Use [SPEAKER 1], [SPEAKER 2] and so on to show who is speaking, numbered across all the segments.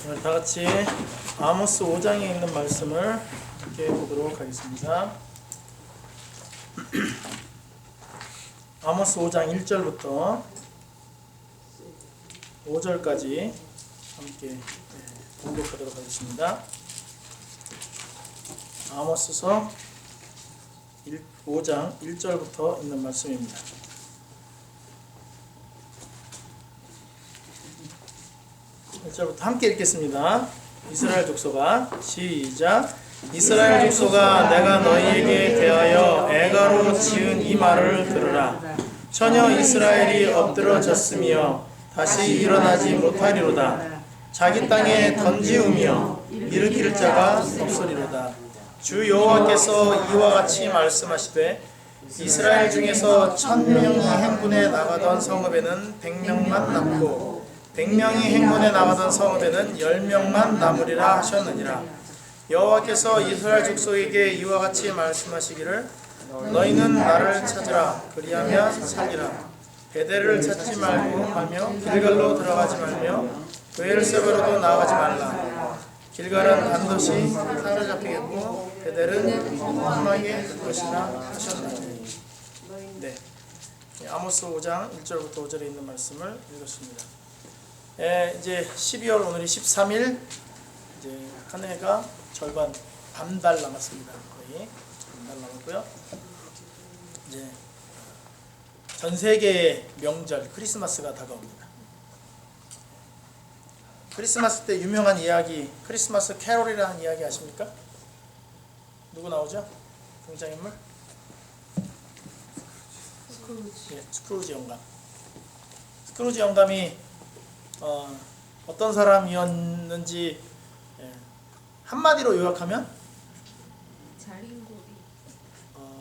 [SPEAKER 1] 오늘 다 같이 아모스 5장에 있는 말씀을 함께 보도록 하겠습니다. 아모스 5장 1절부터 5절까지 함께 공독하도록 하겠습니다. 아모스서 5장 1절부터 있는 말씀입니다. 1절부터 함께 읽겠습니다. 이스라엘 족속아 시작. 이스라엘 족속아 내가 너희에게 대하여 애가로 지은 이 말을 들으라. 처녀 이스라엘이 엎드러졌으며 다시 일어나지 못하리로다. 자기 땅에 던지우며 일으킬 자가 없으리로다. 주 여호와께서 이와 같이 말씀하시되 이스라엘 중에서 1000명이 행군에 나가던 성읍에는 100명만 남고 100명이 행군에 나가던 성읍에는 10명만 남으리라 하셨느니라. 여호와께서 이스라엘 족속에게 이와 같이 말씀하시기를 너희는 나를 찾으라. 그리하면 살리라. 베델을 찾지 말고 하며 길갈로 들어가지 말며 브엘세바로도 나아가지 말라. 길갈은 반드시 사로잡히겠고 베델은 험하게 될 것이라 하셨나니. 네, 아모스 5장 1절부터 5절에 있는 말씀을 읽었습니다. 이제 12월 오늘이 13일, 이제 한 해가 절반 반달 남았습니다. 거의 반달 남았고요. 이제 전 세계의 명절 크리스마스가 다가옵니다. 크리스마스 때 유명한 이야기, 크리스마스 캐롤이라는 이야기 아십니까? 누구 나오죠? 등장인물? 스크루지 영감. 스크루지 영감이 어떤 사람이었는지 한마디로 요약하면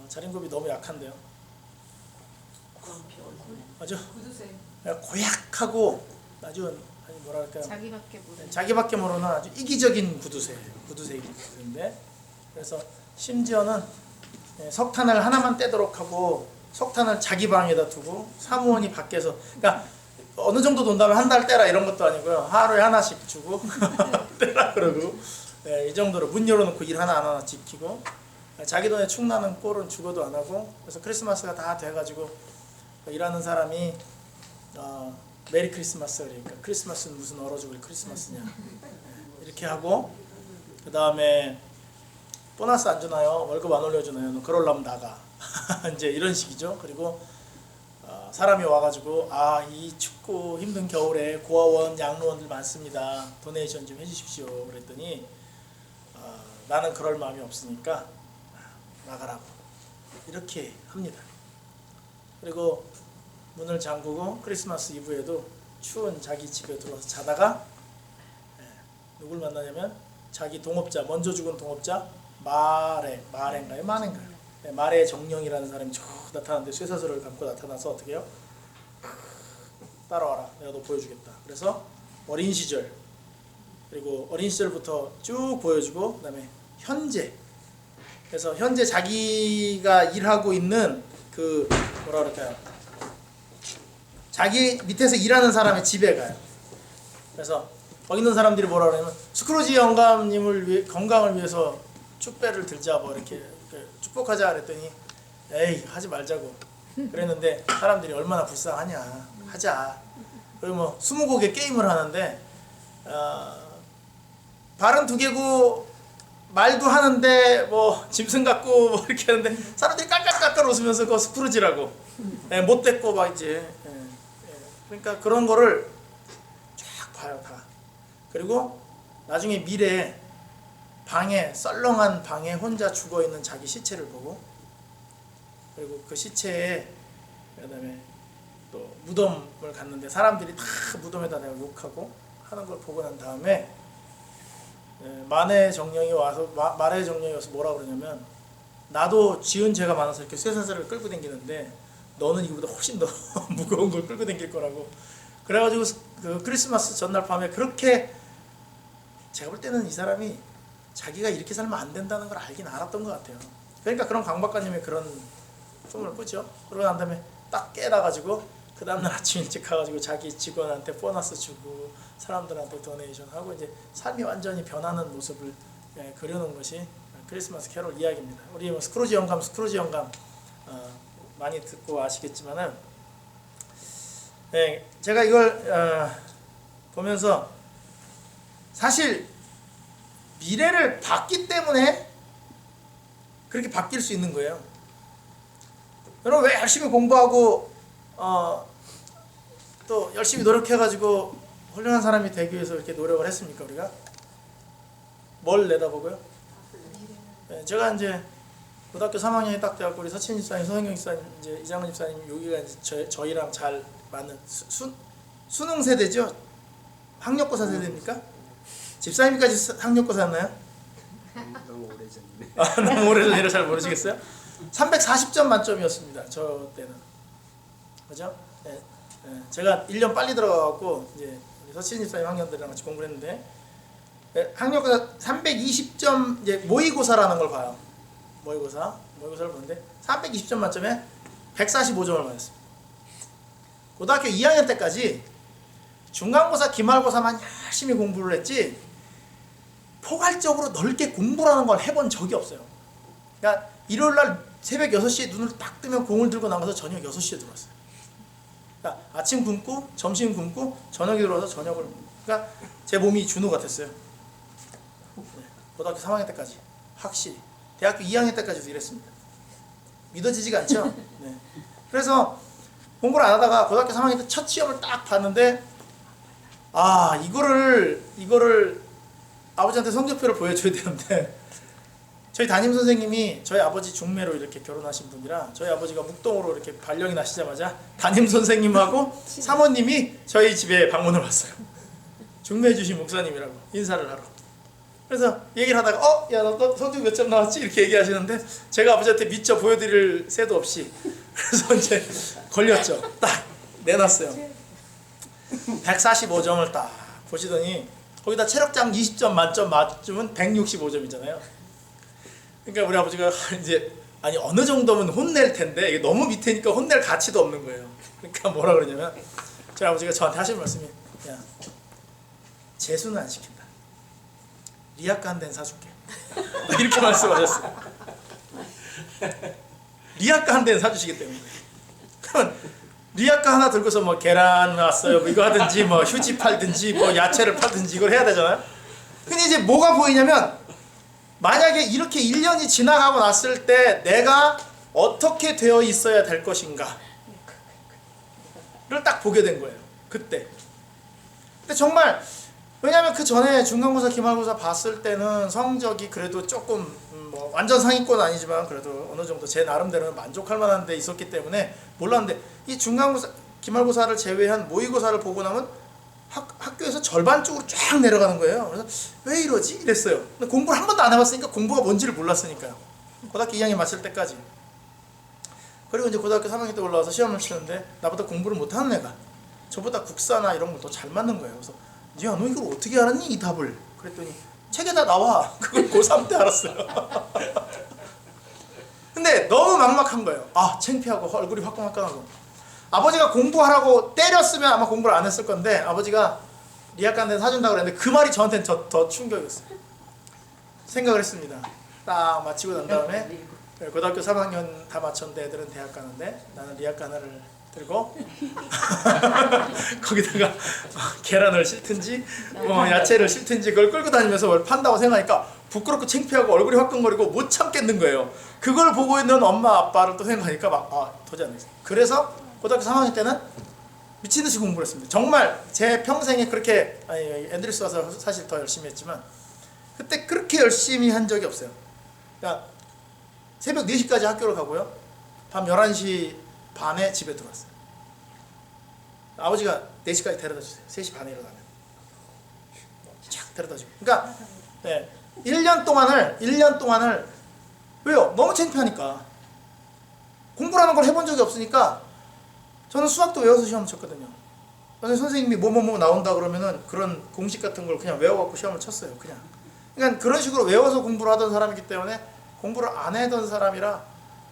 [SPEAKER 1] 자린고비 너무 약한데요. 맞죠? 고약하고 아주 뭐랄까요? 자기밖에 모르는 아주 이기적인 구두쇠인데 그래서 심지어는 석탄을 하나만 떼도록 하고 석탄을 자기 방에다 두고 사무원이 밖에서, 그러니까 어느 정도 논다면 한 달 떼라 이런 것도 아니고요. 하루에 하나씩 주고 떼라 그러고 이 정도로 문 열어놓고 일 하나 지키고 자기 돈에 축나는 꼴은 죽어도 안 하고. 그래서 크리스마스가 다 돼가지고 일하는 사람이 메리 크리스마스 그러니까 크리스마스는 무슨 얼어 죽을 크리스마스냐 이렇게 하고, 그 다음에 보너스 안 주나요? 월급 안 올려주나요? 너 그럴라면 나가 이제 이런 식이죠. 그리고 사람이 와가지고 이 춥고 힘든 겨울에 고아원 양로원들 많습니다. 도네이션 좀 해주십시오. 그랬더니 나는 그럴 마음이 없으니까 나가라고 이렇게 합니다. 그리고 문을 잠그고 크리스마스 이브에도 추운 자기 집에 들어와서 자다가 누굴 만나냐면 자기 동업자, 먼저 죽은 동업자 마레인가요? 마레 정령이라는 사람이 쭉 나타났는데 쇠사슬을 감고 나타나서 어떻게 해요? 따라와라. 내가 너 보여주겠다. 그래서 어린 시절, 그리고 어린 시절부터 쭉 보여주고, 그 다음에 현재, 그래서 현재 자기가 일하고 있는 그 뭐라 그럴까요? 자기 밑에서 일하는 사람의 집에 가요. 그래서 거기 있는 사람들이 뭐라 그러냐면 스크루지 영감님을 건강을 위해서 축배를 들자 뭐 이렇게 축복하자 그랬더니 에이 하지 말자고 그랬는데 사람들이 얼마나 불쌍하냐, 하자. 그리고 뭐 20곡의 게임을 하는데 발은 2개고 말도 하는데 뭐 짐승 같고 뭐 이렇게 하는데 사람들이 깔깔깔깔 웃으면서 그거 스크루지라고 못됐고 막 이제 그러니까 그런 거를 쫙 봐요 다. 그리고 나중에 미래에 방에, 썰렁한 방에 혼자 죽어있는 자기 시체를 보고, 그리고 그 시체에 그다음에 또 무덤을 갔는데 사람들이 다 무덤에다 내가 욕하고 하는 걸 보고 난 다음에 마레 정령이 와서 뭐라 그러냐면 나도 지은 죄가 많아서 이렇게 쇠사슬을 끌고 다니는데 너는 이거보다 훨씬 더 무거운 걸 끌고 다닐 거라고. 그래가지고 그 크리스마스 전날 밤에 그렇게, 제가 볼 때는 이 사람이 자기가 이렇게 살면 안 된다는 걸 알긴 알았던 것 같아요. 그러니까 그런 강박관념에 그런 꿈을 꾸죠. 그러고 난 다음에 딱 깨달아가지고 그 다음날 아침 일찍 가가지고 자기 직원한테 보너스 주고 사람들한테 도네이션 하고 이제 삶이 완전히 변하는 모습을 그려놓은 것이 크리스마스 캐롤 이야기입니다. 우리 뭐 스크루지 영감 많이 듣고 아시겠지만은 제가 이걸 보면서 사실 미래를 봤기 때문에 그렇게 바뀔 수 있는 거예요. 여러분 왜 열심히 공부하고 또 열심히 노력해가지고 훌륭한 사람이 되기 위해서 이렇게 노력을 했습니까? 우리가 뭘 내다보고요? 제가 이제 고등학교 3학년이 딱 돼갖고 우리 서친 집사님, 서성경 집사님, 이제 이장훈 집사님 여기가 이제 저희랑 잘 맞는 수능 세대죠? 학력고사 세대입니까? 집사님까지 학력고사였나요?
[SPEAKER 2] 너무 오래전이네.
[SPEAKER 1] 너무 오래전이라 잘 모르시겠어요? 340점 만점이었습니다. 저 때는. 그죠? 제가 1년 빨리 들어가갖고 이제 서친 집사님 학년들이랑 같이 공부를 했는데 학력고사 320점 이제 모의고사라는 걸 봐요. 모의고사를 보는데 320점 만점에 145점을 맞았습니다. 고등학교 2학년 때까지 중간고사, 기말고사만 열심히 공부를 했지 포괄적으로 넓게 공부라는 걸 해본 적이 없어요. 그러니까 일요일날 새벽 6시에 눈을 딱 뜨면 공을 들고 나가서 저녁 6시에 들어왔어요. 그러니까 아침 굶고 점심 굶고 저녁에 들어와서 저녁을, 그러니까 제 몸이 준호 같았어요. 고등학교 3학년 때까지 확실히 대학교 2학년 때까지도 이랬습니다. 믿어지지가 않죠? 네. 그래서 공부를 안 하다가 고등학교 3학년 때 첫 시험을 딱 봤는데 이거를 아버지한테 성적표를 보여줘야 되는데 저희 담임 선생님이 저희 아버지 중매로 이렇게 결혼하신 분이라 저희 아버지가 묵동으로 이렇게 발령이 나시자마자 담임 선생님하고 사모님이 저희 집에 방문을 왔어요. 중매 주신 목사님이라고 인사를 하러. 그래서 얘기를 하다가 야 너 성적 몇 점 나왔지? 이렇게 얘기하시는데 제가 아버지한테 미처 보여드릴 새도 없이 그래서 이제 걸렸죠. 딱 내놨어요. 145점을 딱 보시더니 거기다 체력장 20점 만점 맞으면 165점이잖아요. 그러니까 우리 아버지가 이제 아니 어느 정도면 혼낼 텐데 이게 너무 밑에니까 혼낼 가치도 없는 거예요. 그러니까 뭐라 그러냐면 저희 아버지가 저한테 하신 말씀이 야 재수는 안 시킨다. 리아카 한 대는 사줄게. 이렇게 말씀하셨어요. 리아카 한 대는 사주시겠다는 거예요. 그러면 리아카 하나 들고서 뭐 계란 왔어요 뭐 이거 하든지 뭐 휴지 팔든지 뭐 야채를 팔든지 이걸 해야 되잖아요. 근데 이제 뭐가 보이냐면 만약에 이렇게 1년이 지나가고 났을 때 내가 어떻게 되어 있어야 될 것인가를 딱 보게 된 거예요. 그때. 근데 정말 왜냐면 그 전에 중간고사, 기말고사 봤을 때는 성적이 그래도 조금 뭐 완전 상위권 아니지만 그래도 어느 정도 제 나름대로는 만족할 만한 데 있었기 때문에 몰랐는데 이 중간고사, 기말고사를 제외한 모의고사를 보고 나면 학교에서 절반 쪽으로 쫙 내려가는 거예요. 그래서 왜 이러지? 이랬어요. 근데 공부를 한 번도 안 해봤으니까 공부가 뭔지를 몰랐으니까요. 고등학교 2학년 마칠 때까지. 그리고 이제 고등학교 3학년 때 올라와서 시험을 치는데 나보다 공부를 못하는 애가 저보다 국사나 이런 거 더 잘 맞는 거예요. 그래서 야 너 이걸 어떻게 알았니? 이 답을. 그랬더니 책에다 나와. 그걸 고3 때 알았어요. 근데 너무 막막한 거예요. 창피하고 얼굴이 화끈화끈하고. 아버지가 공부하라고 때렸으면 아마 공부를 안 했을 건데 아버지가 리아카 한 대 사준다고 그랬는데 그 말이 저한테는 더 충격이었어요. 생각을 했습니다. 딱 마치고 난 다음에 고등학교 3학년 다 마쳤는데 애들은 대학 가는데 나는 리아카 하나를 들고 거기다가 계란을 싣든지 야채를 싣든지 그걸 끌고 다니면서 뭘 판다고 생각하니까 부끄럽고 창피하고 얼굴이 화끈거리고 못 참겠는 거예요. 그걸 보고 있는 엄마 아빠를 또 생각하니까 도저히 안 됐어요. 그래서 고등학교 3학년 때는 미친듯이 공부를 했습니다. 정말 제 평생에 그렇게 앤드류스 와서 사실 더 열심히 했지만 그때 그렇게 열심히 한 적이 없어요. 그러니까 새벽 4시까지 학교를 가고요. 밤 11시 반에 집에 들어왔어요. 아버지가 4시까지 데려다 주세요. 3시 반에 일어나면 쫙 데려다 주고. 그러니까 1년 동안을 왜요? 너무 창피하니까. 공부라는 걸 해본 적이 없으니까 저는 수학도 외워서 시험 쳤거든요. 선생님이 뭐뭐뭐 나온다 그러면은 그런 공식 같은 걸 그냥 외워갖고 시험을 쳤어요. 그러니까 그런 식으로 외워서 공부를 하던 사람이기 때문에 공부를 안 해던 사람이라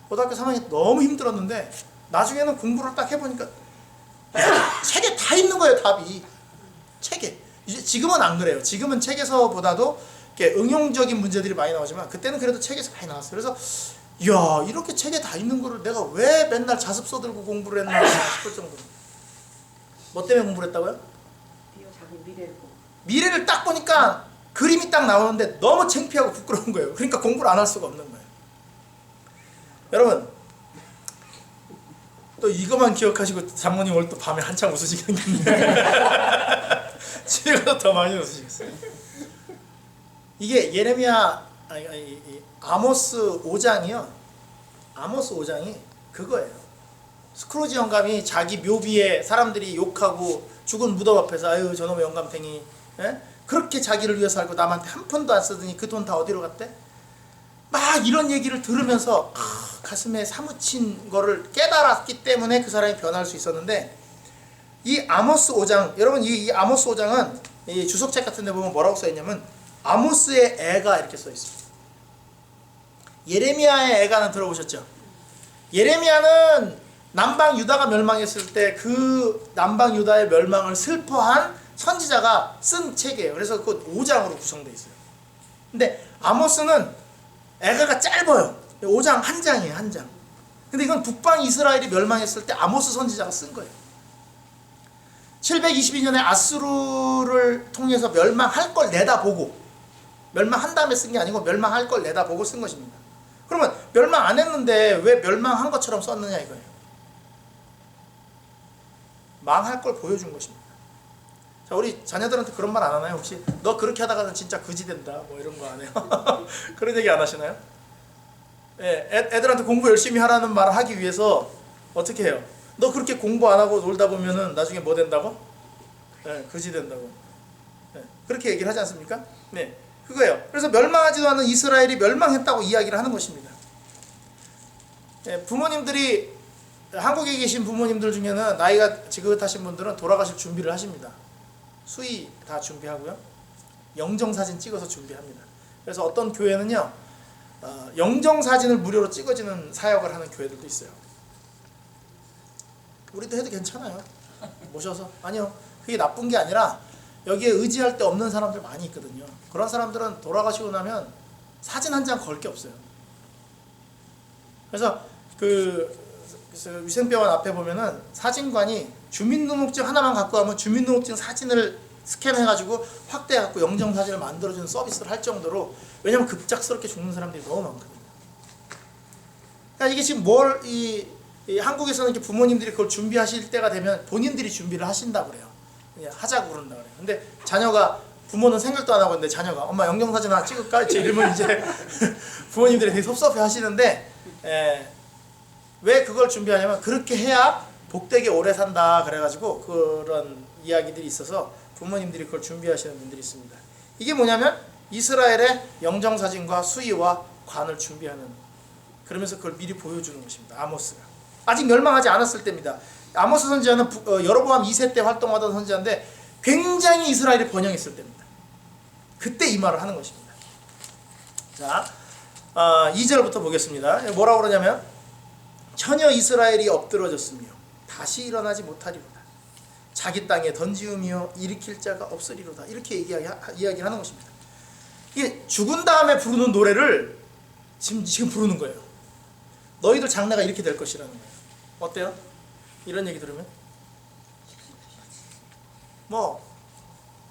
[SPEAKER 1] 고등학교 3학년 너무 힘들었는데 나중에는 공부를 딱 해보니까 책에 다 있는 거예요, 답이. 책에. 이제 지금은 안 그래요. 지금은 책에서보다도 이렇게 응용적인 문제들이 많이 나오지만 그때는 그래도 책에서 많이 나왔어요. 그래서 이야, 이렇게 책에 다 있는 거를 내가 왜 맨날 자습서 들고 공부를 했나 싶을 정도로. 뭐 때문에 공부를 했다고요?
[SPEAKER 3] 자기 미래를 보고.
[SPEAKER 1] 미래를 딱 보니까 그림이 딱 나오는데 너무 창피하고 부끄러운 거예요. 그러니까 공부를 안 할 수가 없는 거예요. 여러분, 또 이것만 기억하시고 장모님 오늘 또 밤에 한참 웃으시겠는데 집에 가서 더 많이 웃으시겠어요. 이게 예레미야 아모스 5장이요. 아모스 5장이 그거예요. 스크루지 영감이 자기 묘비에 사람들이 욕하고 죽은 무덤 앞에서 아유 저놈의 영감탱이, 예? 그렇게 자기를 위해서 살고 남한테 한 푼도 안 쓰더니 그 돈 다 어디로 갔대? 막 이런 얘기를 들으면서 가슴에 사무친 거를 깨달았기 때문에 그 사람이 변할 수 있었는데, 이 아모스 5장, 여러분 이 아모스 5장은 이 주석책 같은 데 보면 뭐라고 써있냐면 아모스의 애가 이렇게 써있습니다. 예레미야의 애가는 들어보셨죠? 예레미야는 남방 유다가 멸망했을 때 그 남방 유다의 멸망을 슬퍼한 선지자가 쓴 책이에요. 그래서 그 5장으로 구성되어 있어요. 근데 아모스는 애가가 짧아요. 5장 한 장이에요, 한 장. 근데 이건 북방 이스라엘이 멸망했을 때 아모스 선지자가 쓴 거예요. 722년에 아수르를 통해서 멸망할 걸 내다보고, 멸망한 다음에 쓴 게 아니고 멸망할 걸 내다보고 쓴 것입니다. 그러면 멸망 안 했는데 왜 멸망한 것처럼 썼느냐 이거예요. 망할 걸 보여준 것입니다. 자, 우리 자녀들한테 그런 말 안 하나요? 혹시 너 그렇게 하다가는 진짜 그지 된다 뭐 이런 거 안 해요? 그런 얘기 안 하시나요? 예, 애들한테 공부 열심히 하라는 말을 하기 위해서 어떻게 해요? 너 그렇게 공부 안 하고 놀다 보면은 나중에 뭐 된다고? 예, 그지 된다고. 예, 그렇게 얘기를 하지 않습니까? 네, 그거예요. 그래서 멸망하지도 않은 이스라엘이 멸망했다고 이야기를 하는 것입니다. 예, 부모님들이 한국에 계신 부모님들 중에는 나이가 지긋하신 분들은 돌아가실 준비를 하십니다. 수의 다 준비하고요. 영정사진 찍어서 준비합니다. 그래서 어떤 교회는요, 영정사진을 무료로 찍어주는 사역을 하는 교회들도 있어요. 우리도 해도 괜찮아요. 모셔서. 아니요, 그게 나쁜 게 아니라 여기에 의지할 데 없는 사람들 많이 있거든요. 그런 사람들은 돌아가시고 나면 사진 한 장 걸 게 없어요. 그래서 그래서 위생병원 앞에 보면은 사진관이 주민등록증 하나만 갖고 가면 주민등록증 사진을 스캔해가지고 확대해갖고 영정사진을 만들어주는 서비스를 할 정도로, 왜냐면 급작스럽게 죽는 사람들이 너무 많거든요. 그러니까 이게 지금 이 한국에서는 이렇게 부모님들이 그걸 준비하실 때가 되면 본인들이 준비를 하신다고 그래요. 그냥 하자고 그런다 그래요. 근데 자녀가, 부모는 생각도 안 하고 있는데 자녀가 엄마 영정사진 하나 찍을까? 이러면 이제 부모님들이 되게 섭섭해 하시는데, 왜 그걸 준비하냐면 그렇게 해야 복되게 오래 산다 그래가지고 그런 이야기들이 있어서 부모님들이 그걸 준비하시는 분들이 있습니다. 이게 뭐냐면 이스라엘의 영정사진과 수의와 관을 준비하는, 그러면서 그걸 미리 보여주는 것입니다. 아모스가 아직 멸망하지 않았을 때입니다. 아모스 선지자는 여로보암 2세 때 활동하던 선지자인데 굉장히 이스라엘이 번영했을 때입니다. 그때 이 말을 하는 것입니다. 자, 2절부터 보겠습니다. 뭐라고 그러냐면 처녀 이스라엘이 엎드러졌으며 다시 일어나지 못하리로다. 자기 땅에 던지우며 일으킬 자가 없으리로다. 이렇게 이야기를 하는 것입니다. 이게 죽은 다음에 부르는 노래를 지금 부르는 거예요. 너희들 장래가 이렇게 될 것이라는 거예요. 어때요? 이런 얘기 들으면?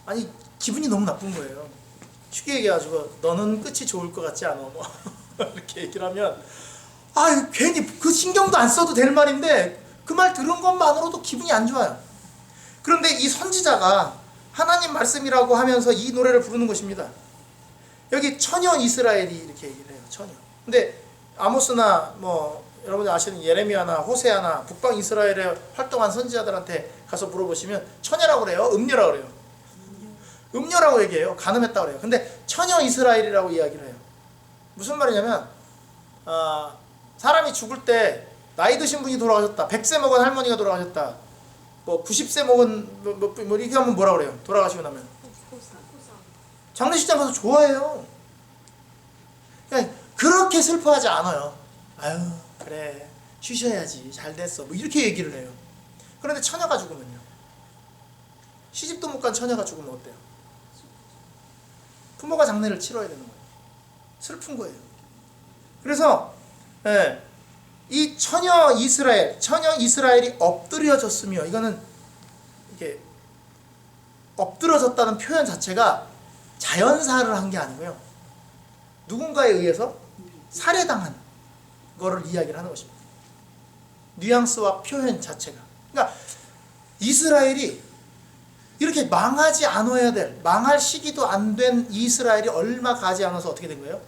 [SPEAKER 1] 아니 기분이 너무 나쁜 거예요. 쉽게 얘기해가지고 너는 끝이 좋을 것 같지 않아? 뭐 이렇게 얘기를 하면 괜히 그 신경도 안 써도 될 말인데 그 말 들은 것만으로도 기분이 안 좋아요. 그런데 이 선지자가 하나님 말씀이라고 하면서 이 노래를 부르는 것입니다. 여기 처녀 이스라엘이 이렇게 얘기를 해요. 처녀. 근데 아모스나 여러분들 아시는 예레미야나 호세아나 북방 이스라엘에 활동한 선지자들한테 가서 물어보시면 처녀라고 그래요? 음녀라고 그래요? 음녀라고 얘기해요. 간음했다고 그래요. 근데 처녀 이스라엘이라고 이야기를 해요. 무슨 말이냐면 사람이 죽을 때 나이 드신 분이 돌아가셨다. 100세 먹은 할머니가 돌아가셨다. 90세 먹은 이렇게 하면 뭐라 그래요? 돌아가시고 나면 장례식장 가서 좋아해요. 그러니까 그렇게 슬퍼하지 않아요. 아유 그래 쉬셔야지 잘 됐어. 이렇게 얘기를 해요. 그런데 처녀가 죽으면요? 시집도 못 간 처녀가 죽으면 어때요? 부모가 장례를 치러야 되는 거예요. 슬픈 거예요. 그래서 이 처녀 이스라엘이 엎드려졌으며, 이거는 이게 엎드러졌다는 표현 자체가 자연사를 한 게 아니고요, 누군가에 의해서 살해당한 거를 이야기를 하는 것입니다. 뉘앙스와 표현 자체가. 그러니까 이스라엘이 이렇게 망하지 않아야 될, 망할 시기도 안 된 이스라엘이 얼마 가지 않아서 어떻게 된 거예요?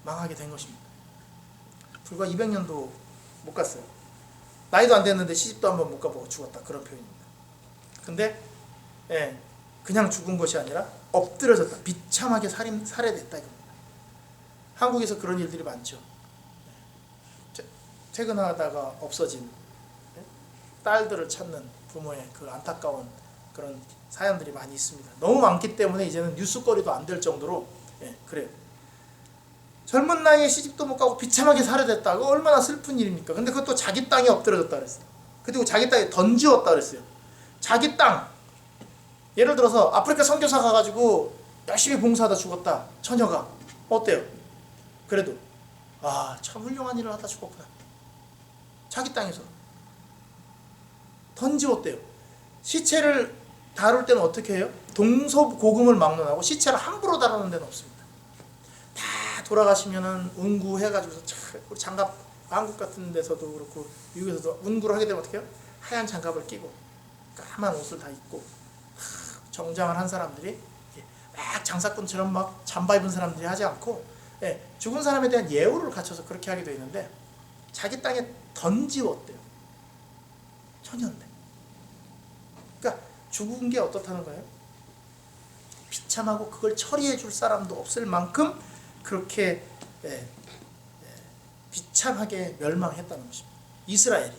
[SPEAKER 1] 망하게 된 것입니다. 불과 200년도 못 갔어요. 나이도 안 됐는데 시집도 한번 못 가보고 죽었다, 그런 표현입니다. 근데 그냥 죽은 것이 아니라 엎드려졌다, 비참하게 살해됐다 이겁니다. 한국에서 그런 일들이 많죠. 퇴근하다가 없어진 딸들을 찾는 부모의 그 안타까운 그런 사연들이 많이 있습니다. 너무 많기 때문에 이제는 뉴스거리도 안 될 정도로 그래요. 젊은 나이에 시집도 못 가고 비참하게 살해됐다. 그거 얼마나 슬픈 일입니까? 근데 그것도 자기 땅에 엎드려졌다 그랬어요. 그리고 자기 땅에 던지웠다 그랬어요. 자기 땅. 예를 들어서 아프리카 선교사 가가지고 열심히 봉사하다 죽었다, 처녀가. 어때요? 그래도 참 훌륭한 일을 하다 죽었구나. 자기 땅에서 던지웠대요. 시체를 다룰 때는 어떻게 해요? 동서고금을 막론하고 시체를 함부로 다루는 데는 없습니다. 다 돌아가시면은 운구해가지고서, 우리 장갑, 한국 같은 데서도 그렇고 미국에서도 운구를 하게 되면 어떻게 해요? 하얀 장갑을 끼고 까만 옷을 다 입고 정장을 한 사람들이 막 장사꾼처럼 막 잠바 입은 사람들이 하지 않고 죽은 사람에 대한 예우를 갖춰서 그렇게 하게 되어 있는데, 자기 땅에 던지웠대요. 처녀인데. 그러니까 죽은 게 어떻다는 거예요? 비참하고 그걸 처리해 줄 사람도 없을 만큼 그렇게 비참하게 멸망했다는 것입니다. 이스라엘이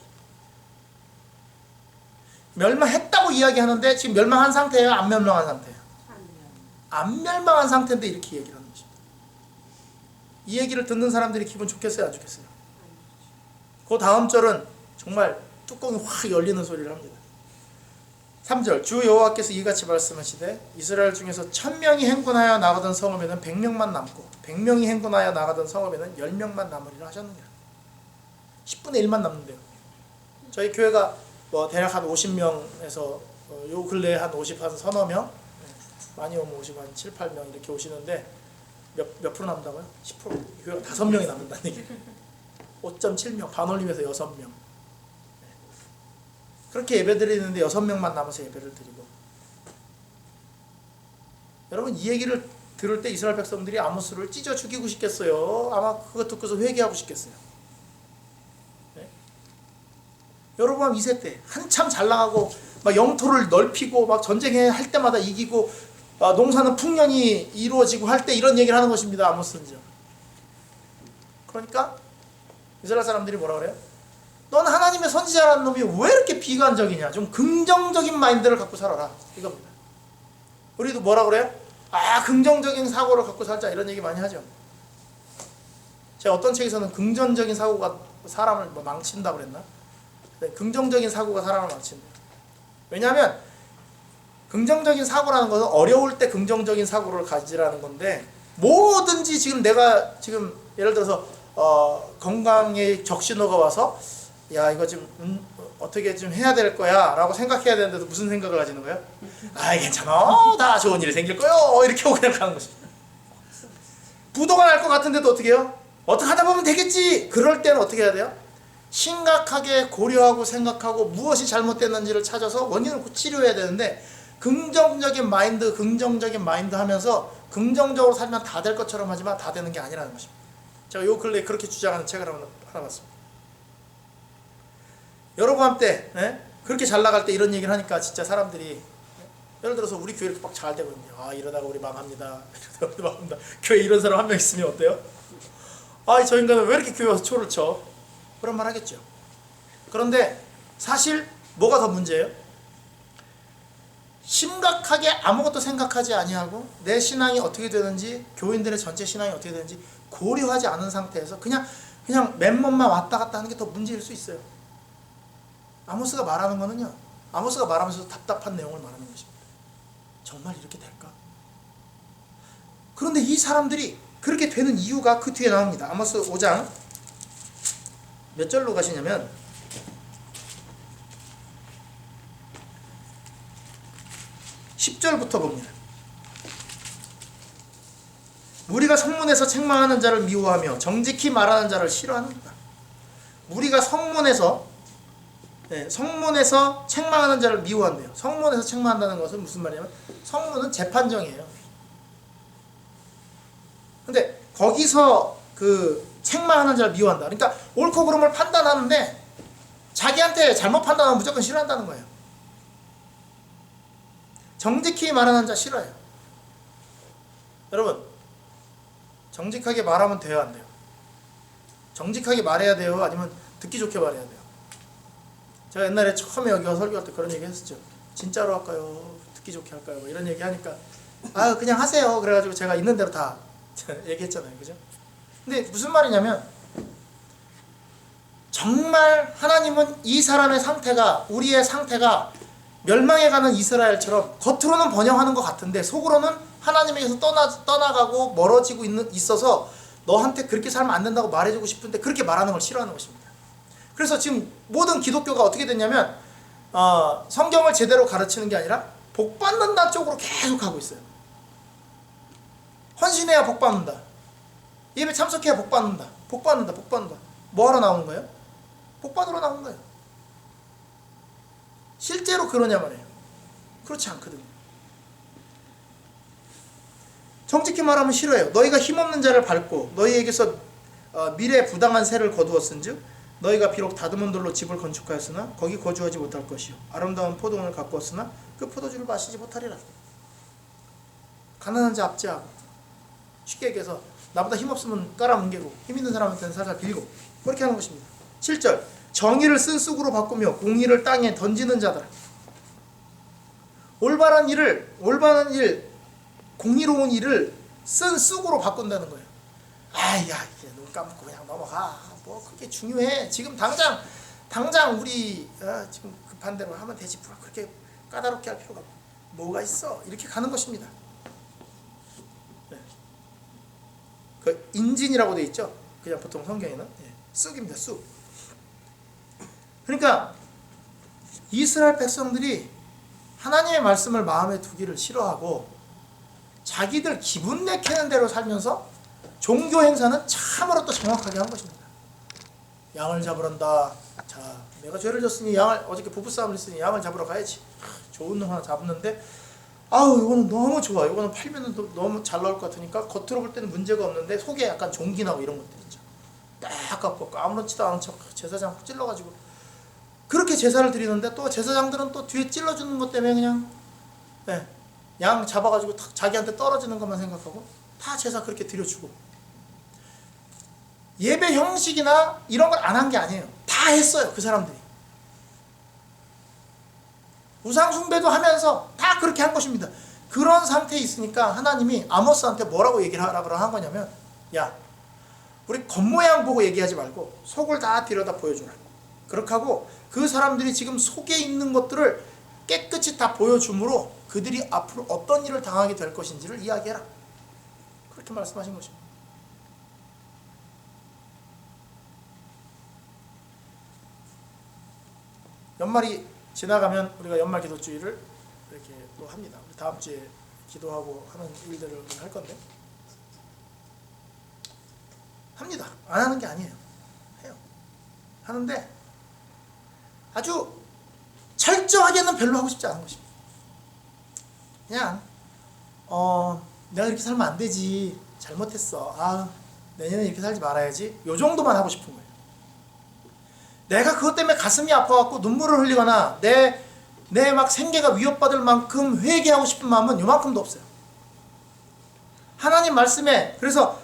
[SPEAKER 1] 멸망했다고 이야기하는데 지금 멸망한 상태예요? 안 멸망한 상태예요? 안 멸망한 상태인데 이렇게 얘기를 하는 것입니다. 이 얘기를 듣는 사람들이 기분 좋겠어요, 안 좋겠어요? 그 다음 절은 정말 뚜껑이 확 열리는 소리를 합니다. 3절, 주 여호와께서 이같이 말씀하시되 이스라엘 중에서 1000명이 행군하여 나가던 성읍에는 100명만 남고 100명이 행군하여 나가던 성읍에는 10명만 남으리라 하셨느니라. 10분의 1만 남는데요. 저희 교회가 뭐 대략 한 50명에서 요 근래에 한 50, 한 서너 명, 많이 오면 50, 한 7, 8명 이렇게 오시는데 몇 프로 남는다고요? 10%. 교회가 5명이 남는다는 얘기예요. 5.7명, 반올림에서 6명. 그렇게 예배 드리는데 6명만 남아서 예배를 드리고. 여러분, 이 얘기를 들을 때 이스라엘 백성들이 아모스를 찢어 죽이고 싶겠어요? 아마 그거 듣고서 회개하고 싶겠어요. 네? 여러분 2세 때 한참 잘 나가고 막 영토를 넓히고 막 전쟁할 때마다 이기고 농사는 풍년이 이루어지고 할 때 이런 얘기를 하는 것입니다. 아모스는요. 그러니까 이스라엘 사람들이 뭐라 그래요? 넌 하나님의 선지자라는 놈이 왜 이렇게 비관적이냐? 좀 긍정적인 마인드를 갖고 살아라. 이겁니다. 우리도 뭐라 그래요? 긍정적인 사고를 갖고 살자, 이런 얘기 많이 하죠. 제가 어떤 책에서는 긍정적인 사고가 사람을 망친다고 그랬나? 네, 긍정적인 사고가 사람을 망친다. 왜냐하면 긍정적인 사고라는 것은 어려울 때 긍정적인 사고를 가지라는 건데, 뭐든지 지금 내가 지금 예를 들어서 건강에 적신호가 와서 야, 이거 좀 어떻게 좀 해야 될 거야 라고 생각해야 되는데도 무슨 생각을 가지는 거예요? 괜찮아, 다 좋은 일이 생길 거요, 이렇게 하고 그냥 가는 것입니다. 부도가 날 것 같은데도 어떻게 해요? 어떻게 하다 보면 되겠지. 그럴 때는 어떻게 해야 돼요? 심각하게 고려하고 생각하고 무엇이 잘못됐는지를 찾아서 원인을 치료해야 되는데, 긍정적인 마인드 하면서 긍정적으로 살면 다 될 것처럼 하지만 다 되는 게 아니라는 것입니다. 제가 요 근래에 그렇게 주장하는 책을 하나 봤습니다. 여러분 때 그렇게 잘 나갈 때 이런 얘기를 하니까 진짜 사람들이, 예를 들어서 우리 교회 이렇게 막 잘 되고 있는데 이러다가 우리 망합니다. 이러다가 우리 망합니다. 교회 이런 사람 한 명 있으면 어때요? 저 인간은 왜 이렇게 교회 와서 초를 쳐? 그런 말 하겠죠. 그런데 사실 뭐가 더 문제예요? 심각하게 아무것도 생각하지 아니하고 내 신앙이 어떻게 되는지, 교인들의 전체 신앙이 어떻게 되는지 고려하지 않은 상태에서 그냥 맨몸만 왔다 갔다 하는 게 더 문제일 수 있어요. 아모스가 말하는 거는요, 아모스가 말하면서 답답한 내용을 말하는 것입니다. 정말 이렇게 될까? 그런데 이 사람들이 그렇게 되는 이유가 그 뒤에 나옵니다. 아모스 5장 몇 절로 가시냐면 10절부터 봅니다. 무리가 성문에서 책망하는 자를 미워하며 정직히 말하는 자를 싫어하는구나. 무리가 성문에서 책망하는 자를 미워한대요. 성문에서 책망한다는 것은 무슨 말이냐면 성문은 재판정이에요. 근데 거기서 그 책망하는 자를 미워한다. 그러니까 옳고 그름을 판단하는데 자기한테 잘못 판단하면 무조건 싫어한다는 거예요. 정직히 말하는 자 싫어해요. 여러분, 정직하게 말하면 돼요, 안 돼요? 정직하게 말해야 돼요? 아니면 듣기 좋게 말해야 돼요? 제가 옛날에 처음에 여기 와서 설교할 때 그런 얘기 했었죠. 진짜로 할까요? 듣기 좋게 할까요? 뭐 이런 얘기 하니까 아 그냥 하세요. 그래가지고 제가 있는 대로 다 얘기했잖아요. 그죠? 근데 무슨 말이냐면 정말 하나님은 이 사람의 상태가, 우리의 상태가 멸망해가는 이스라엘처럼 겉으로는 번영하는 것 같은데 속으로는 하나님에게서 떠나가고 멀어지고 있어서 너한테 그렇게 살면 안 된다고 말해주고 싶은데 그렇게 말하는 걸 싫어하는 것입니다. 그래서 지금 모든 기독교가 어떻게 됐냐면 성경을 제대로 가르치는 게 아니라 복 받는다 쪽으로 계속 가고 있어요. 헌신해야 복 받는다. 예배 참석해야 복 받는다. 복 받는다. 복 받는다. 뭐 하러 나오는 거예요? 복 받으러 나온 거예요. 실제로 그러냐 말이에요. 그렇지 않거든요. 정직히 말하면 싫어해요. 너희가 힘없는 자를 밟고 너희에게서 미래 부당한 세를 거두었은즉 너희가 비록 다듬은 돌로 집을 건축하였으나 거기 거주하지 못할 것이요 아름다운 포도원을 가꾸었으나 그 포도주를 마시지 못하리라. 가난한 자 압제하고, 쉽게 얘기해서 나보다 힘없으면 깔아뭉개고 힘 있는 사람한테는 살살 빌고 그렇게 하는 것입니다. 7절 정의를 쓴 쑥으로 바꾸며 공의를 땅에 던지는 자들. 올바른 일, 공의로운 일을 쓴 쑥으로 바꾼다는 거예요. 아야, 눈 감고 그냥 넘어가. 뭐 그게 중요해. 지금 당장 우리 지금 급한 대로 하면 되지. 그렇게 까다롭게 할 필요가 뭐가 있어? 이렇게 가는 것입니다. 네. 그 인진이라고 돼 있죠. 그냥 보통 성경에는 쑥입니다. 쑥. 그러니까 이스라엘 백성들이 하나님의 말씀을 마음에 두기를 싫어하고 자기들 기분 내키는 대로 살면서 종교 행사는 참으로 또 정확하게 한 것입니다. 양을 잡으란다. 자, 내가 죄를 졌으니 어저께 부부싸움을 했으니 양을 잡으러 가야지. 좋은 놈 하나 잡았는데 이거는 너무 좋아. 이거는 팔면 너무 잘 나올 것 같으니까 겉으로 볼 때는 문제가 없는데 속에 약간 종기 나고 이런 것들 있죠. 딱 갖고 아무렇지도 않은 척 제사장 훅 찔러가지고 그렇게 제사를 드리는데 또 제사장들은 또 뒤에 찔러주는 것 때문에 그냥 양 잡아가지고 자기한테 떨어지는 것만 생각하고 다 제사 그렇게 드려주고, 예배 형식이나 이런 걸 안 한 게 아니에요. 다 했어요. 그 사람들이 우상 숭배도 하면서 다 그렇게 한 것입니다. 그런 상태에 있으니까 하나님이 아모스한테 뭐라고 얘기를 하라고 한 거냐면, 야, 우리 겉모양 보고 얘기하지 말고 속을 다 들여다 보여주라. 그렇게 하고 그 사람들이 지금 속에 있는 것들을 깨끗이 다 보여줌으로 그들이 앞으로 어떤 일을 당하게 될 것인지를 이야기해라. 그렇게 말씀하신 것입니다. 연말이 지나가면 우리가 연말 기도주의를 이렇게 또 합니다. 우리 다음 주에 기도하고 하는 일들을 할 건데, 합니다. 안 하는 게 아니에요. 해요. 하는데 아주 철저하게는 별로 하고 싶지 않은 것입니다. 그냥 내가 이렇게 살면 안 되지, 잘못했어, 내년에 이렇게 살지 말아야지, 요 정도만 하고 싶은 거예요. 내가 그것 때문에 가슴이 아파갖고 눈물을 흘리거나 내 막 생계가 위협받을 만큼 회개하고 싶은 마음은 요만큼도 없어요. 하나님 말씀에, 그래서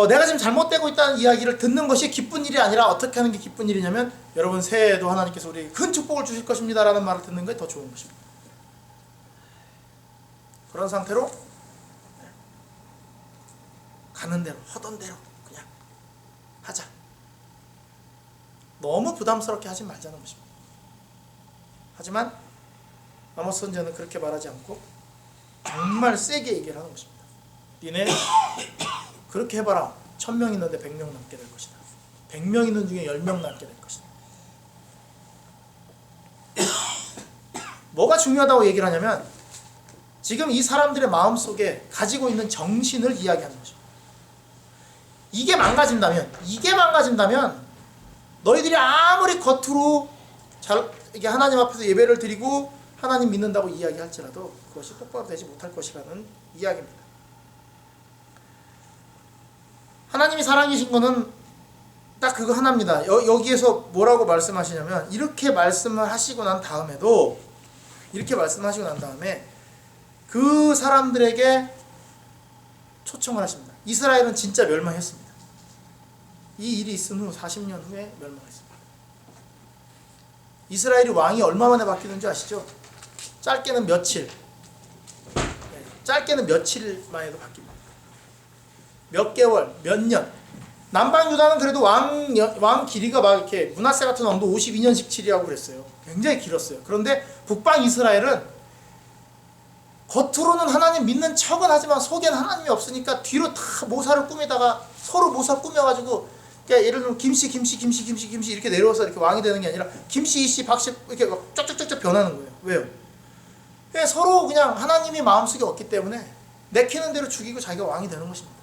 [SPEAKER 1] 내가 지금 잘못되고 있다는 이야기를 듣는 것이 기쁜 일이 아니라 어떻게 하는 게 기쁜 일이냐면, 여러분 새해에도 하나님께서 우리에게 큰 축복을 주실 것입니다 라는 말을 듣는 게 더 좋은 것입니다. 그런 상태로 가는 대로 하던 대로 그냥 하자. 너무 부담스럽게 하지 말자는 것입니다. 하지만 아모스 선지자는 그렇게 말하지 않고 정말 세게 얘기를 하는 것입니다. 니네 그렇게 해봐라. 1000명 있는데 100명 남게 될 것이다. 100명 있는 중에 10명 남게 될 것이다. 뭐가 중요하다고 얘기를 하냐면 지금 이 사람들의 마음속에 가지고 있는 정신을 이야기하는 것입니다. 이게 망가진다면 너희들이 아무리 겉으로 이게 하나님 앞에서 예배를 드리고 하나님 믿는다고 이야기할지라도 그것이 똑바로 되지 못할 것이라는 이야기입니다. 하나님이 살아계신 거는 딱 그거 하나입니다. 여기에서 뭐라고 말씀하시냐면 이렇게 말씀을 하시고 난 다음에 그 사람들에게 초청을 하십니다. 이스라엘은 진짜 멸망했습니다. 이 일이 있은 후 40년 후에 멸망했습니다. 이스라엘이 왕이 얼마 만에 바뀌는지 아시죠? 짧게는 며칠 만에도 바뀝니다. 몇 개월, 몇 년. 남방 유다는 그래도 왕 길이가 막 이렇게 므낫세 같은 왕도 52년씩 치리하고 그랬어요. 굉장히 길었어요. 그런데 북방 이스라엘은 겉으로는 하나님 믿는 척은 하지만 속에는 하나님이 없으니까 뒤로 다 모사를 꾸미다가 서로 모사 꾸며가지고, 그러니까 예를 들면 김씨 이렇게 내려와서 이렇게 왕이 되는 게 아니라 김씨, 이씨, 박씨 이렇게 막 쫙쫙쫙 변하는 거예요. 왜요? 그냥 서로 그냥 하나님이 마음속에 없기 때문에 내키는 대로 죽이고 자기가 왕이 되는 것입니다.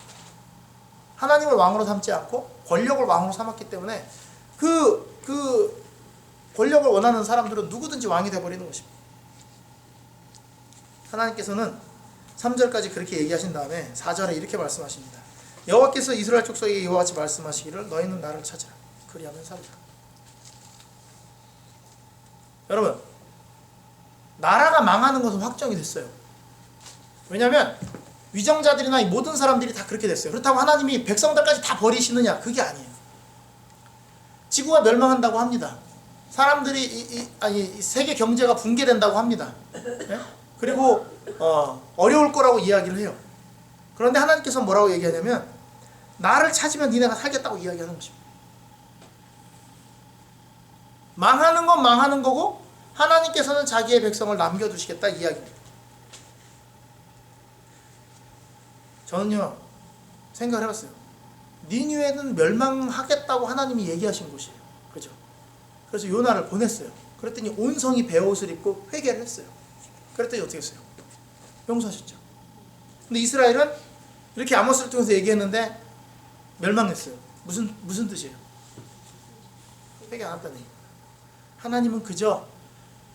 [SPEAKER 1] 하나님을 왕으로 삼지 않고 권력을 왕으로 삼았기 때문에 그 권력을 원하는 사람들은 누구든지 왕이 되어버리는 것입니다. 하나님께서는 3절까지 그렇게 얘기하신 다음에 4절에 이렇게 말씀하십니다. 여호와께서 이스라엘 족속에게 이와 같이 말씀하시기를 너희는 나를 찾으라. 그리하면 살리라. 여러분, 나라가 망하는 것은 확정이 됐어요. 왜냐하면 위정자들이나 이 모든 사람들이 다 그렇게 됐어요. 그렇다고 하나님이 백성들까지 다 버리시느냐? 그게 아니에요. 지구가 멸망한다고 합니다. 사람들이 세계 경제가 붕괴된다고 합니다. 네? 그리고 어려울 거라고 이야기를 해요. 그런데 하나님께서 뭐라고 얘기하냐면 나를 찾으면 니네가 살겠다고 이야기하는 것입니다. 망하는 건 망하는 거고 하나님께서는 자기의 백성을 남겨두시겠다 이야기입니다. 저는요 생각을 해봤어요. 니느웨는 멸망하겠다고 하나님이 얘기하신 곳이에요. 그죠? 그래서 요나를 보냈어요. 그랬더니 온 성이 베옷을 입고 회개를 했어요. 그랬더니 어떻게 했어요? 용서하셨죠. 근데 이스라엘은 이렇게 아모스를 통해서 얘기했는데 멸망했어요. 무슨 뜻이에요? 회개 안 했다는 얘기예요. 하나님은 그저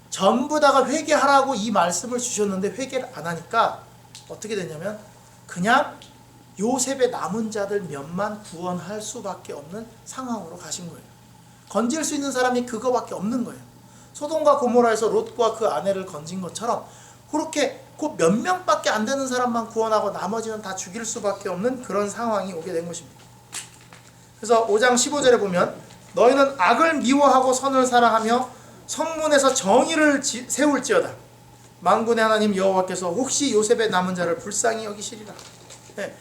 [SPEAKER 1] 전부 다가 회개하라고 이 말씀을 주셨는데 회개를 안 하니까 어떻게 됐냐면 그냥 요셉의 남은 자들 몇만 구원할 수밖에 없는 상황으로 가신 거예요. 건질 수 있는 사람이 그거밖에 없는 거예요. 소돔과 고모라에서 롯과 그 아내를 건진 것처럼 그렇게 그 몇 명밖에 안 되는 사람만 구원하고 나머지는 다 죽일 수밖에 없는 그런 상황이 오게 된 것입니다. 그래서 5장 15절에 보면 너희는 악을 미워하고 선을 사랑하며 성문에서 정의를 세울지어다. 만군의 하나님 여호와께서 혹시 요셉의 남은 자를 불쌍히 여기시리라. 네.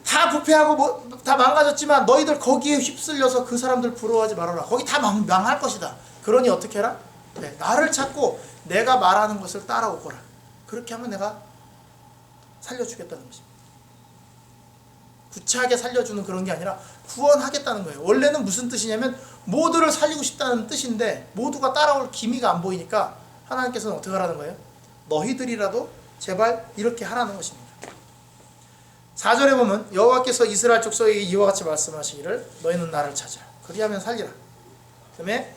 [SPEAKER 1] 다 부패하고 다 망가졌지만 너희들 거기에 휩쓸려서 그 사람들 부러워하지 말아라. 거기 다 망할 것이다. 그러니 어떻게 해라? 네. 나를 찾고 내가 말하는 것을 따라오거라. 그렇게 하면 내가 살려주겠다는 것입니다. 구차하게 살려주는 그런 게 아니라 구원하겠다는 거예요. 원래는 무슨 뜻이냐면 모두를 살리고 싶다는 뜻인데 모두가 따라올 기미가 안 보이니까 하나님께서는 어떻게 하라는 거예요? 너희들이라도 제발 이렇게 하라는 것입니다. 4절에 보면 여호와께서 이스라엘 족속에게 이와 같이 말씀하시기를 너희는 나를 찾으라. 그리하면 살리라. 그 다음에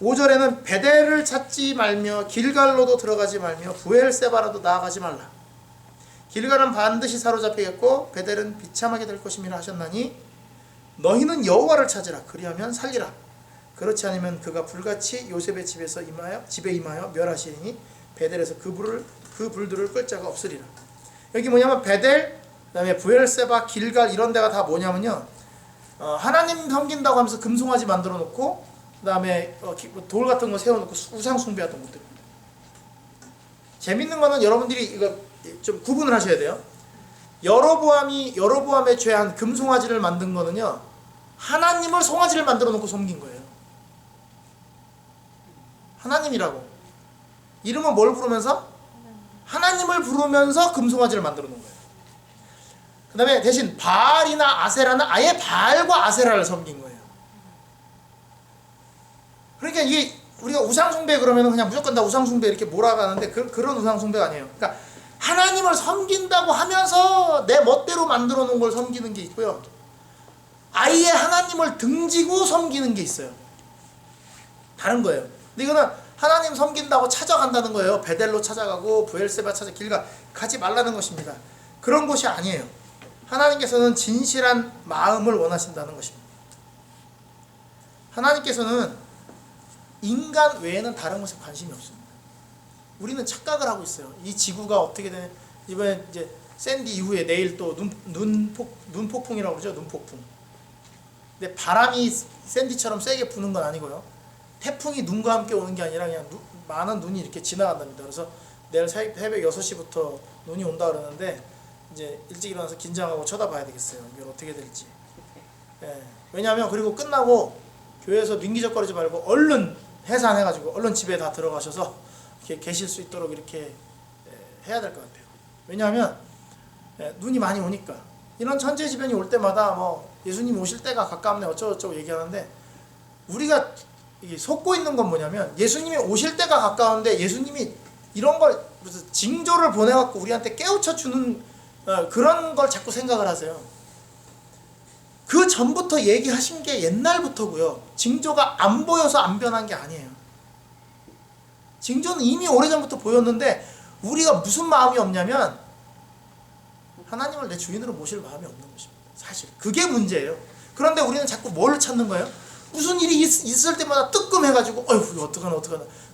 [SPEAKER 1] 5절에는 베델을 찾지 말며 길갈로도 들어가지 말며 부엘세바라도 나아가지 말라. 길갈은 반드시 사로잡히겠고 베델은 비참하게 될 것임이라 하셨나니 너희는 여호와를 찾으라. 그리하면 살리라. 그렇지 않으면 그가 불같이 요셉의 집에 임하여 멸하시리니 베델에서 그 불들을 끌 자가 없으리라. 여기 뭐냐면 베델, 그다음에 부엘세바, 길갈 이런 데가 다 뭐냐면요, 하나님 섬긴다고 하면서 금송아지 만들어 놓고 그다음에 돌 같은 거 세워놓고 우상 숭배하던 곳들입니다. 재밌는 거는 여러분들이 이거 좀 구분을 하셔야 돼요. 여로보암의 죄한 금송아지를 만든 거는요, 하나님을 송아지를 만들어 놓고 섬긴 거예요. 하나님이라고. 이름은 뭘 부르면서? 하나님을 부르면서 금송아지를 만들어 놓은 거예요. 그 다음에 대신 바알이나 아세라는 아예 바알과 아세라를 섬긴 거예요. 그러니까 이게 우리가 우상숭배 그러면 그냥 무조건 다 우상숭배 이렇게 몰아가는데 그런 우상숭배가 아니에요. 그러니까 하나님을 섬긴다고 하면서 내 멋대로 만들어 놓은 걸 섬기는 게 있고요. 아예 하나님을 등지고 섬기는 게 있어요. 다른 거예요. 근데 이거는 하나님 섬긴다고 찾아간다는 거예요. 베델로 찾아가고 브엘세바 가지 말라는 것입니다. 그런 것이 아니에요. 하나님께서는 진실한 마음을 원하신다는 것입니다. 하나님께서는 인간 외에는 다른 것에 관심이 없습니다. 우리는 착각을 하고 있어요. 이 지구가 어떻게 되는, 이번에 이제 샌디 이후에 내일 또 눈폭풍이라고 그러죠. 눈폭풍. 근데 바람이 샌디처럼 세게 부는 건 아니고요. 태풍이 눈과 함께 오는 게 아니라 그냥 많은 눈이 이렇게 지나간답니다. 그래서 내일 새벽 6시부터 눈이 온다 그러는데 이제 일찍 일어나서 긴장하고 쳐다봐야 되겠어요. 이게 어떻게 될지. 예. 왜냐하면 그리고 끝나고 교회에서 민기적거리지 말고 얼른 해산해가지고 얼른 집에 다 들어가셔서 이렇게 계실 수 있도록 이렇게 해야 될 것 같아요. 왜냐하면 눈이 많이 오니까 이런 천재지변이 올 때마다 뭐 예수님 오실 때가 가까웠네 어쩌고저쩌고 얘기하는데 우리가 속고 있는 건 뭐냐면 예수님이 오실 때가 가까운데 예수님이 이런 걸 무슨 징조를 보내갖고 우리한테 깨우쳐 주는 그런 걸 자꾸 생각을 하세요. 그 전부터 얘기하신 게 옛날부터고요. 징조가 안 보여서 안 변한 게 아니에요. 징조는 이미 오래전부터 보였는데 우리가 무슨 마음이 없냐면 하나님을 내 주인으로 모실 마음이 없는 것입니다. 사실 그게 문제예요. 그런데 우리는 자꾸 뭘 찾는 거예요? 무슨 일이 있을 때마다 뜨끔해가지고 어휴 어떡하나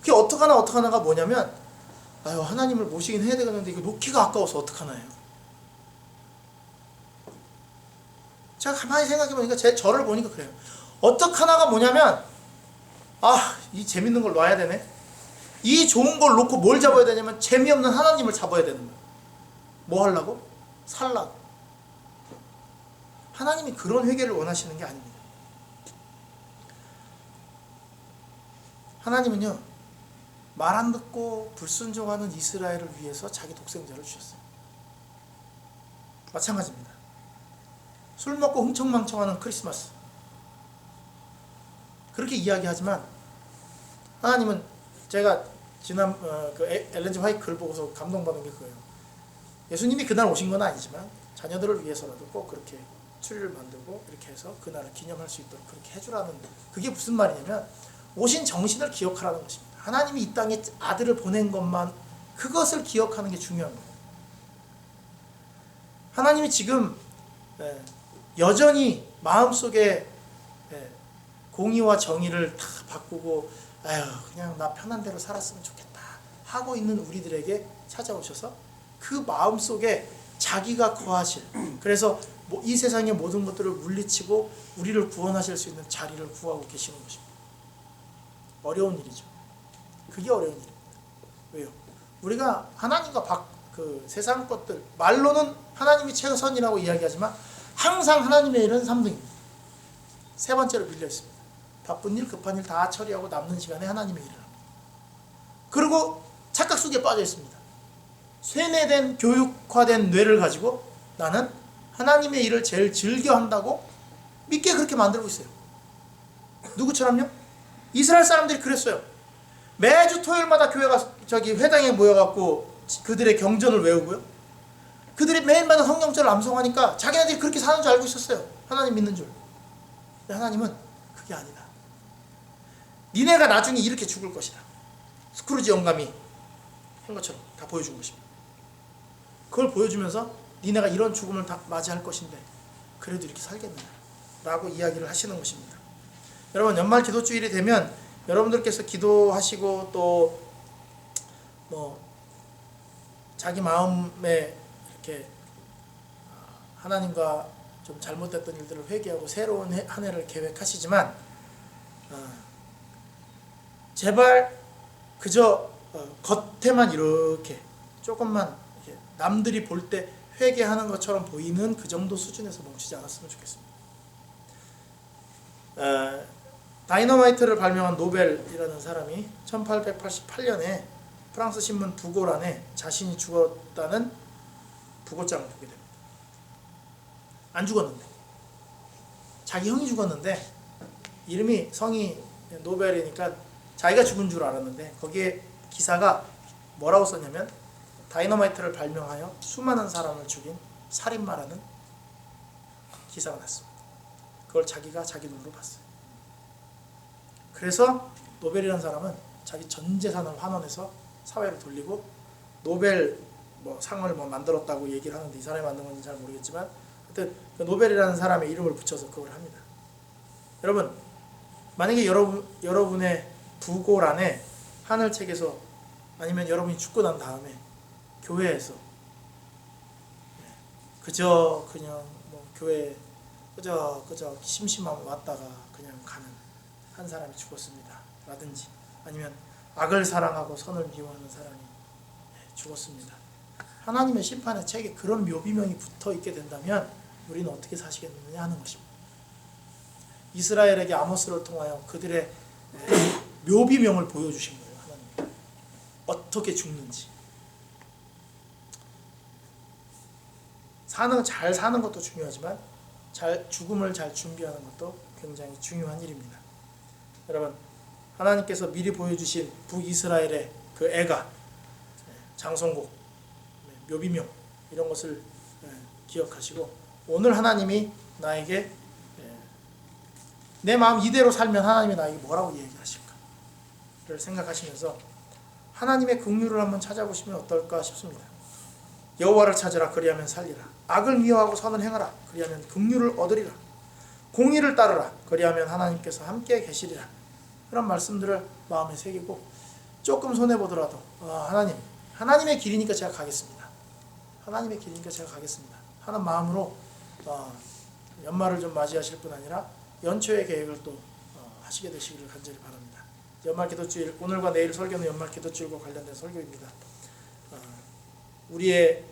[SPEAKER 1] 그게 어떡하나가 뭐냐면 아유 하나님을 모시긴 해야 되겠는데 이거 놓기가 아까워서 어떡하나요? 제가 가만히 생각해보니까 저를 보니까 그래요. 어떡하나가 뭐냐면 이 재밌는 걸 놔야 되네. 이 좋은 걸 놓고 뭘 잡아야 되냐면 재미없는 하나님을 잡아야 되는 거예요. 뭐 하려고? 살라고. 하나님이 그런 회개를 원하시는 게 아닙니다. 하나님은요 말 안 듣고 불순종하는 이스라엘을 위해서 자기 독생자를 주셨어요. 마찬가지입니다. 술 먹고 흥청망청하는 크리스마스 그렇게 이야기하지만 하나님은 제가 지난 그 엘렌지 화이트 글 보고서 감동받은 게 그거예요. 예수님이 그날 오신 건 아니지만 자녀들을 위해서라도 꼭 그렇게 추리를 만들고 이렇게 해서 그날을 기념할 수 있도록 그렇게 해주라는, 그게 무슨 말이냐면 오신 정신을 기억하라는 것입니다. 하나님이 이 땅에 아들을 보낸 것만, 그것을 기억하는 게 중요한 거예요. 하나님이 지금 여전히 마음속에 공의와 정의를 다 바꾸고 그냥 나 편한 대로 살았으면 좋겠다 하고 있는 우리들에게 찾아오셔서 그 마음속에 자기가 거하실, 그래서 이 세상의 모든 것들을 물리치고 우리를 구원하실 수 있는 자리를 구하고 계시는 것입니다. 어려운 일이죠. 그게 어려운 일입니다. 왜요? 우리가 하나님과 그 세상 것들, 말로는 하나님이 최선이라고 이야기하지만 항상 하나님의 일은 3등입니다. 세 번째로 밀려 있습니다. 바쁜 일, 급한 일 다 처리하고 남는 시간에 하나님의 일을 합니다. 그리고 착각 속에 빠져 있습니다. 쇠뇌된 교육화된 뇌를 가지고 나는 하나님의 일을 제일 즐겨 한다고 믿게 그렇게 만들고 있어요. 누구처럼요? 이스라엘 사람들이 그랬어요. 매주 토요일마다 교회가 회당에 모여갖고 그들의 경전을 외우고요. 그들이 매일마다 성경절을 암송하니까 자기네들이 그렇게 사는 줄 알고 있었어요. 하나님 믿는 줄. 근데 하나님은 그게 아니다. 니네가 나중에 이렇게 죽을 것이다. 스크루지 영감이 한 것처럼 다 보여준 것입니다. 그걸 보여주면서 니네가 이런 죽음을 다 맞이할 것인데 그래도 이렇게 살겠느냐 라고 이야기를 하시는 것입니다. 여러분, 연말 기도주일이 되면 여러분들께서 기도하시고 또 자기 마음에 이렇게 하나님과 좀 잘못됐던 일들을 회개하고 새로운 한 해를 계획하시지만 제발 그저 겉에만 이렇게 조금만 이렇게 남들이 볼 때 회개하는 것처럼 보이는 그 정도 수준에서 멈추지 않았으면 좋겠습니다. 다이너마이트를 발명한 노벨이라는 사람이 1888년에 프랑스 신문 부고란에 자신이 죽었다는 부고장을 보게 됩니다. 안 죽었는데, 자기 형이 죽었는데 이름이 성이 노벨이니까 자기가 죽은 줄 알았는데 거기에 기사가 뭐라고 썼냐면 다이너마이트를 발명하여 수많은 사람을 죽인 살인마라는 기사가 났습니다. 그걸 자기가 자기 눈으로 봤어요. 그래서 노벨이라는 사람은 자기 전 재산을 환원해서 사회로 돌리고 노벨 상을 만들었다고 얘기를 하는데 이 사람이 만든 건지 잘 모르겠지만 하여튼 그 노벨이라는 사람의 이름을 붙여서 그걸 합니다. 여러분, 만약에 여러분의 부고란에 하늘책에서 아니면 여러분이 죽고 난 다음에 교회에서 그저 그냥 교회 그저 심심하면 왔다가 그냥 가는 한 사람이 죽었습니다 라든지 아니면 악을 사랑하고 선을 미워하는 사람이 죽었습니다. 하나님의 심판의 책에 그런 묘비명이 붙어 있게 된다면 우리는 어떻게 사시겠느냐 하는 것입니다. 이스라엘에게 아모스를 통하여 그들의 묘비명을 보여주신 거예요. 하나님 어떻게 죽는지. 잘 사는 것도 중요하지만 죽음을 잘 준비하는 것도 굉장히 중요한 일입니다. 여러분, 하나님께서 미리 보여주신 북이스라엘의 그 애가 장성곡, 묘비명 이런 것을 기억하시고 오늘 하나님이 나에게 내 마음 이대로 살면 하나님이 나에게 뭐라고 얘기하실까를 생각하시면서 하나님의 긍휼을 한번 찾아보시면 어떨까 싶습니다. 여호와를 찾으라 그리하면 살리라. 악을 미워하고 선을 행하라 그리하면 긍휼을 얻으리라. 공의를 따르라 그리하면 하나님께서 함께 계시리라. 그런 말씀들을 마음에 새기고 조금 손해보더라도 하나님의 길이니까 제가 가겠습니다. 하나님의 길이니까 제가 가겠습니다 하는 마음으로 연말을 좀 맞이하실 뿐 아니라 연초의 계획을 또 하시게 되시기를 간절히 바랍니다. 연말 기도주일, 오늘과 내일 설교는 연말 기도주일과 관련된 설교입니다. 우리의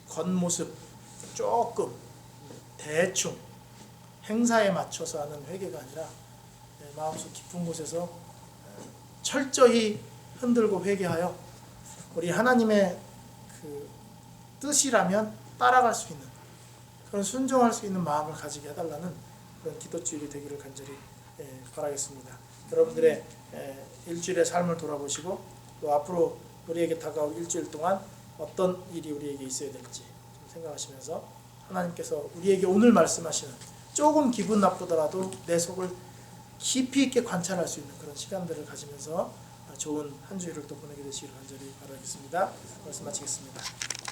[SPEAKER 1] 겉모습 조금 대충 행사에 맞춰서 하는 회개가 아니라 마음속 깊은 곳에서 철저히 흔들고 회개하여 우리 하나님의 그 뜻이라면 따라갈 수 있는 그런 순종할 수 있는 마음을 가지게 해달라는 그런 기도주일이 되기를 간절히 바라겠습니다. 여러분들의 일주일의 삶을 돌아보시고 또 앞으로 우리에게 다가올 일주일 동안 어떤 일이 우리에게 있어야 될지 생각하시면서 하나님께서 우리에게 오늘 말씀하시는 조금 기분 나쁘더라도 내 속을 깊이 있게 관찰할 수 있는 그런 시간들을 가지면서 좋은 한 주일을 또 보내게 되시기를 간절히 바라겠습니다. 말씀 마치겠습니다.